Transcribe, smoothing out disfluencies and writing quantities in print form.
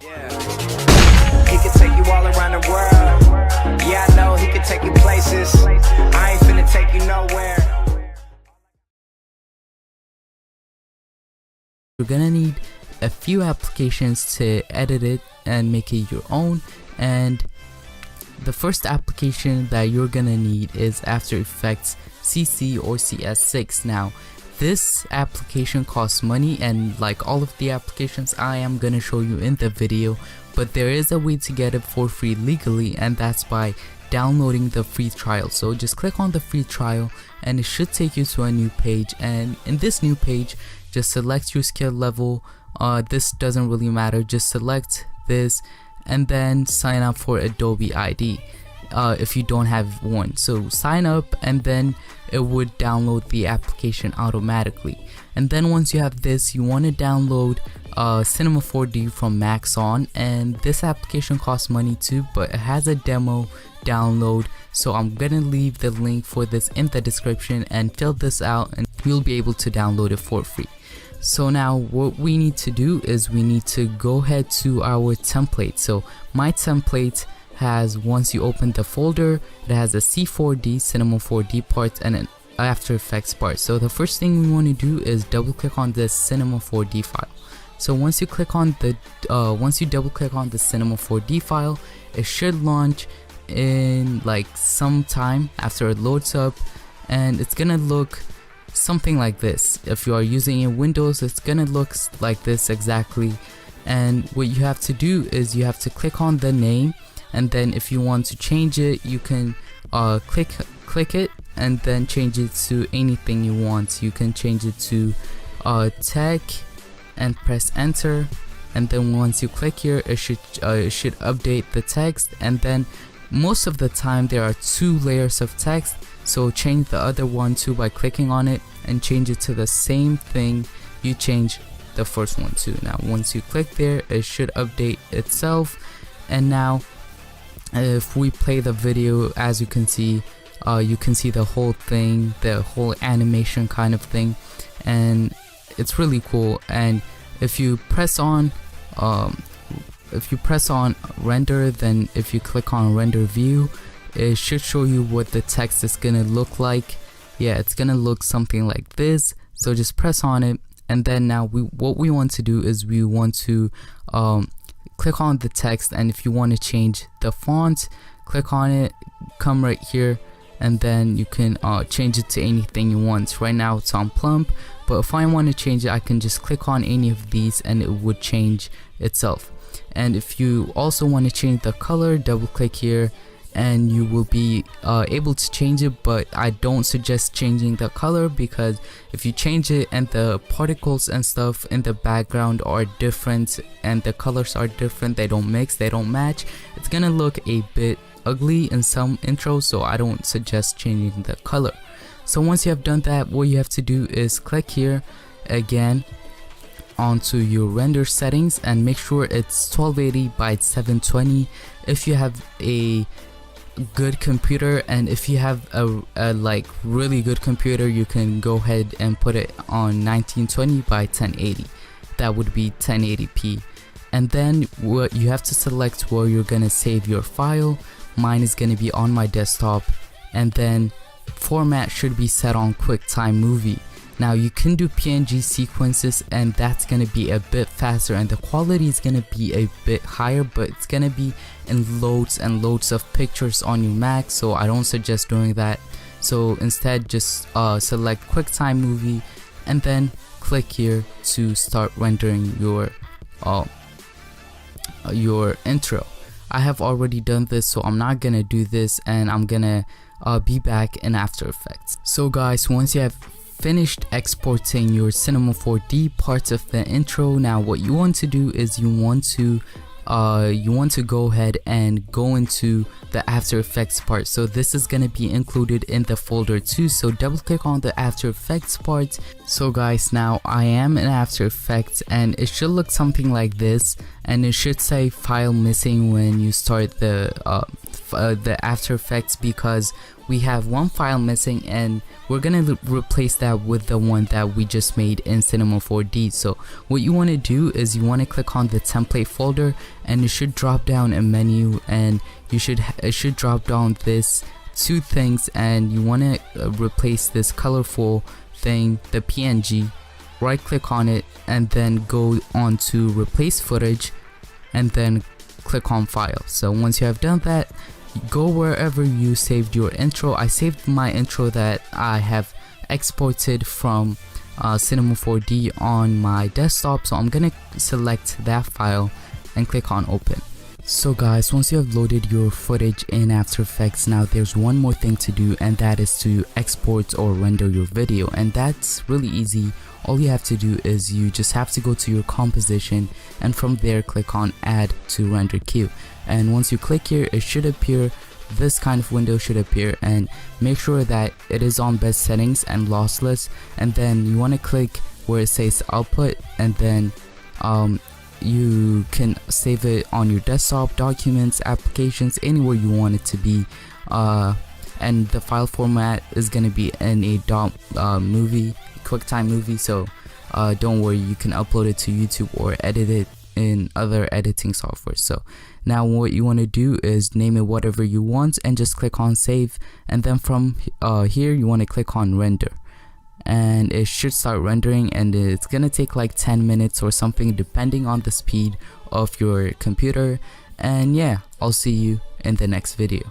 Yeah. He can take you all around the world. Yeah, I know he can take you places. I ain't finna take you nowhere. You're gonna need a few applications to edit it and make it your own, and the first application that you're gonna need is After Effects CC or CS6. Now this application costs money, and like all of the applications I am gonna show you in the video, but there is a way to get it for free legally, and that's by downloading the free trial. So just click on the free trial and it should take you to a new page, and in this new page just select your skill level. This doesn't really matter, just select this and then sign up for Adobe ID if you don't have one. So sign up and then it would download the application automatically. And then once you have this, you want to download Cinema 4D from Maxon, and this application costs money too, but it has a demo download, so I'm gonna leave the link for this in the description, and fill this out and you'll be able to download it for free. So now what we need to do is we need to go ahead to our template. So my template has, once you open the folder, it has a C4D, Cinema 4D part, and an After Effects part. So the first thing we want to do is double click on this Cinema 4D file. So once you click on the once you double click on the Cinema 4D file, it should launch in like some time after it loads up, and it's gonna look something like this. If you are using in Windows, it's gonna look like this exactly. And what you have to do is you have to click on the name, and then if you want to change it, you can click it and then change it to anything you want. You can change it to tech and press enter, and then once you click here, it should update the text. And then most of the time there are 2 layers of text, so change the other one too by clicking on it and change it to the same thing you change the first one to. Now once you click there, it should update itself. And now if we play the video, as you can see the whole thing, the whole animation kind of thing, and it's really cool. And if you press on render, then if you click on render view, it should show you what the text is gonna look like. Yeah, it's gonna look something like this. So just press on it, and then now what we want to do is we want to click on the text, and if you want to change the font, click on it, come right here, and then you can change it to anything you want. Right now it's on plump, but if I want to change it, I can just click on any of these and it would change itself. And if you also want to change the color, double click here and you will be able to change it, but I don't suggest changing the color, because if you change it and the particles and stuff in the background are different and the colors are different, they don't mix, they don't match, it's gonna look a bit ugly in some intros, so I don't suggest changing the color. So once you have done that, what you have to do is click here again onto your render settings and make sure it's 1280 by 720 if you have a good computer. And if you have a like really good computer, you can go ahead and put it on 1920 by 1080. That would be 1080p. And then what you have to select where you're gonna save your file. Mine is gonna be on my desktop, and then format should be set on QuickTime Movie. Now you can do PNG sequences, and that's gonna be a bit faster and the quality is gonna be a bit higher, but it's gonna be in loads and loads of pictures on your Mac, so I don't suggest doing that. So instead just select QuickTime Movie and then click here to start rendering your intro. I have already done this, so I'm not gonna do this, and I'm gonna be back in After Effects. So guys, once you have finished exporting your Cinema 4D parts of the intro, now what you want to do is you want to go ahead and go into the After Effects part. So this is going to be included in the folder too, so double click on the After Effects part. So guys, now I am in After Effects and it should look something like this, and it should say file missing when you start the the After Effects because we have one file missing, and we're gonna replace that with the one that we just made in Cinema 4D. So what you want to do is you want to click on the template folder, and it should drop down a menu, and it should drop down this two things, and you want to replace this colorful thing, the PNG. Right click on it and then go on to replace footage, and then click on file. So once you have done that, go wherever you saved your intro. I saved my intro that I have exported from Cinema 4D on my desktop, so I'm gonna select that file and click on open. So guys, once you have loaded your footage in After Effects, now there's one more thing to do, and that is to export or render your video, and that's really easy. All you have to do is you just have to go to your composition, and from there click on add to render queue, and once you click here, it should appear, this kind of window should appear, and make sure that it is on best settings and lossless, and then you want to click where it says output, and then you can save it on your desktop, documents, applications, anywhere you want it to be, and the file format is going to be in a movie, QuickTime movie, so don't worry, you can upload it to YouTube or edit it in other editing software. So now what you want to do is name it whatever you want and just click on save, and then from here you want to click on render, and it should start rendering, and it's gonna take like 10 minutes or something depending on the speed of your computer. And yeah, I'll see you in the next video.